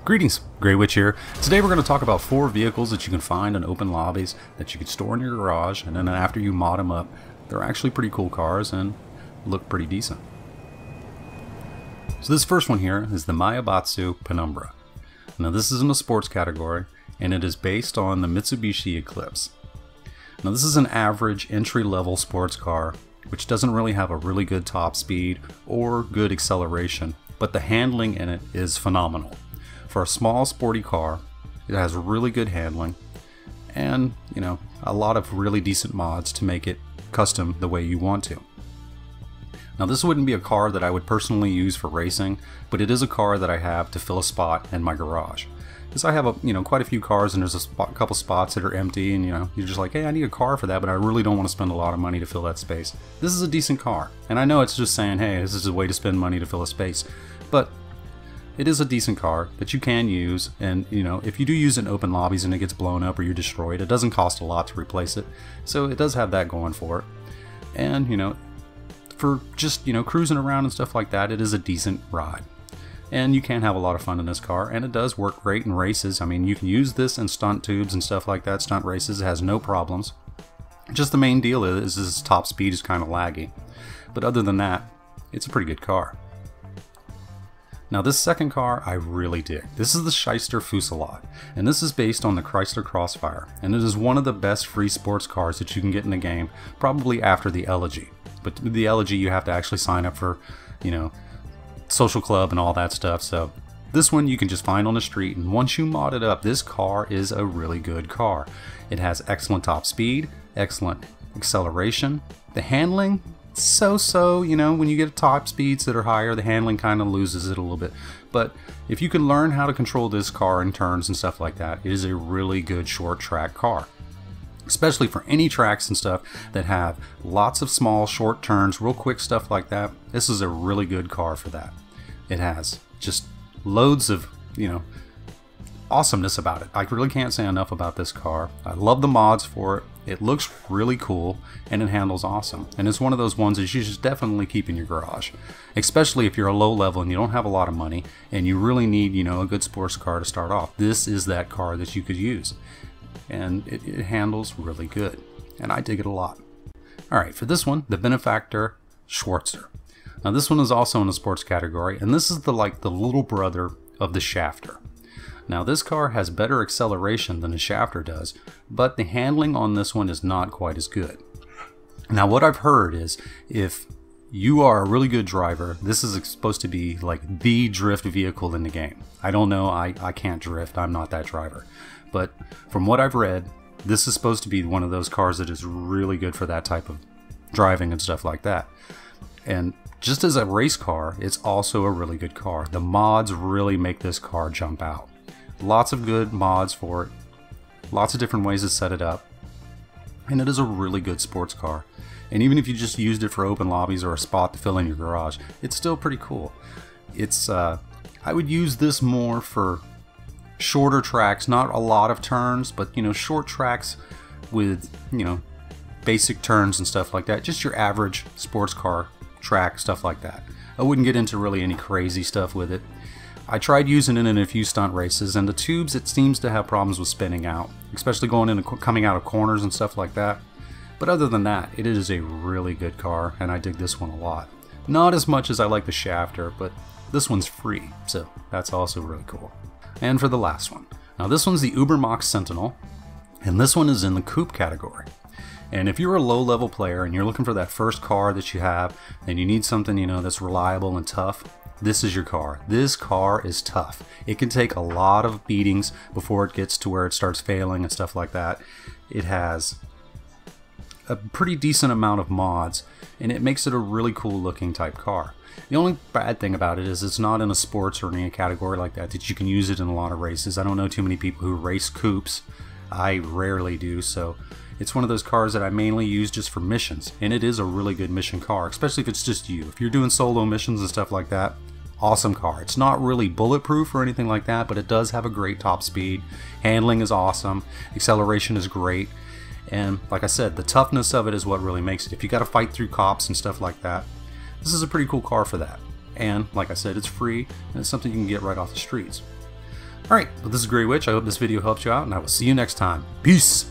Greetings, Grey Witch here. Today we're going to talk about 4 vehicles that you can find in open lobbies that you can store in your garage, and then after you mod them up, they're actually pretty cool cars and look pretty decent. So this first one here is the Mayabatsu Penumbra. Now this is in the sports category, and it is based on the Mitsubishi Eclipse. Now this is an average entry-level sports car, which doesn't really have a really good top speed or good acceleration, but the handling in it is phenomenal. For a small sporty car, it has really good handling and, a lot of really decent mods to make it custom the way you want to. Now this wouldn't be a car that I would personally use for racing, but it is a car that I have to fill a spot in my garage. Because I have quite a few cars, and there's a couple spots that are empty, and you're just like, hey, I need a car for that, but I really don't want to spend a lot of money to fill that space. This is a decent car, and I know it's just saying, hey, this is a way to spend money to fill a space, but it is a decent car that you can use, and if you do use it in open lobbies and it gets blown up or you're destroyed, it doesn't cost a lot to replace it, so it does have that going for it. And for just cruising around and stuff like that, it is a decent ride. And you can have a lot of fun in this car, and it does work great in races. I mean, you can use this in stunt tubes and stuff like that, stunt races. It has no problems. Just the main deal is its top speed is kind of laggy. But other than that, it's a pretty good car. Now this second car I really dig. This is the Chrysler Fusillade, and this is based on the Chrysler Crossfire, and it is one of the best free sports cars that you can get in the game, probably after the Elegy. But the Elegy you have to actually sign up for, social club and all that stuff, so this one you can just find on the street, and once you mod it up, this car is a really good car. It has excellent top speed, excellent acceleration. The handling, so-so, when you get top speeds that are higher, the handling kind of loses it a little bit. But if you can learn how to control this car in turns and stuff like that, it is a really good short track car. Especially for any tracks and stuff that have lots of small short turns, real quick stuff like that, this is a really good car for that. It has just loads of, awesomeness about it. I really can't say enough about this car. I love the mods for it. It looks really cool, and it handles awesome. And it's one of those ones that you should definitely keep in your garage. Especially if you're a low level and you don't have a lot of money, and you really need, a good sports car to start off. This is that car that you could use. And it handles really good, and I dig it a lot. Alright, for this one, the Benefactor Schwarzer. Now this one is also in the sports category, and this is the little brother of the Shafter. Now this car has better acceleration than the Shafter does, but the handling on this one is not quite as good. Now what I've heard is, if you are a really good driver, this is supposed to be like the drift vehicle in the game. I don't know, I can't drift, I'm not that driver. But from what I've read, this is supposed to be one of those cars that is really good for that type of driving and stuff like that. And just as a race car, it's also a really good car. The mods really make this car jump out. Lots of good mods for it, lots of different ways to set it up, and it is a really good sports car. And even if you just used it for open lobbies or a spot to fill in your garage, it's still pretty cool. It's I would use this more for shorter tracks, not a lot of turns, but short tracks with basic turns and stuff like that. Just your average sports car track, stuff like that. I wouldn't get into really any crazy stuff with it. I tried using it in a few stunt races, and the tubes, it seems to have problems with spinning out, especially coming out of corners and stuff like that. But other than that, it is a really good car, and I dig this one a lot. Not as much as I like the Shafter, but this one's free, so that's also really cool. And for the last one. Now this one's the Mach Sentinel, and this one is in the coupe category. And if you're a low-level player and you're looking for that first car that you have, and you need something that's reliable and tough, this is your car. This car is tough. It can take a lot of beatings before it gets to where it starts failing and stuff like that. It has a pretty decent amount of mods, and it makes it a really cool looking type car. The only bad thing about it is it's not in a sports or any category like that you can use it in a lot of races. I don't know too many people who race coupes. I rarely do, so it's one of those cars that I mainly use just for missions, and it is a really good mission car, especially if it's just you. If you're doing solo missions and stuff like that, awesome car. It's not really bulletproof or anything like that, but it does have a great top speed. Handling is awesome. Acceleration is great. And like I said, the toughness of it is what really makes it. If you got to fight through cops and stuff like that, this is a pretty cool car for that. And like I said, it's free, and it's something you can get right off the streets. Alright, well this is Grey Witch. I hope this video helped you out, and I will see you next time. Peace!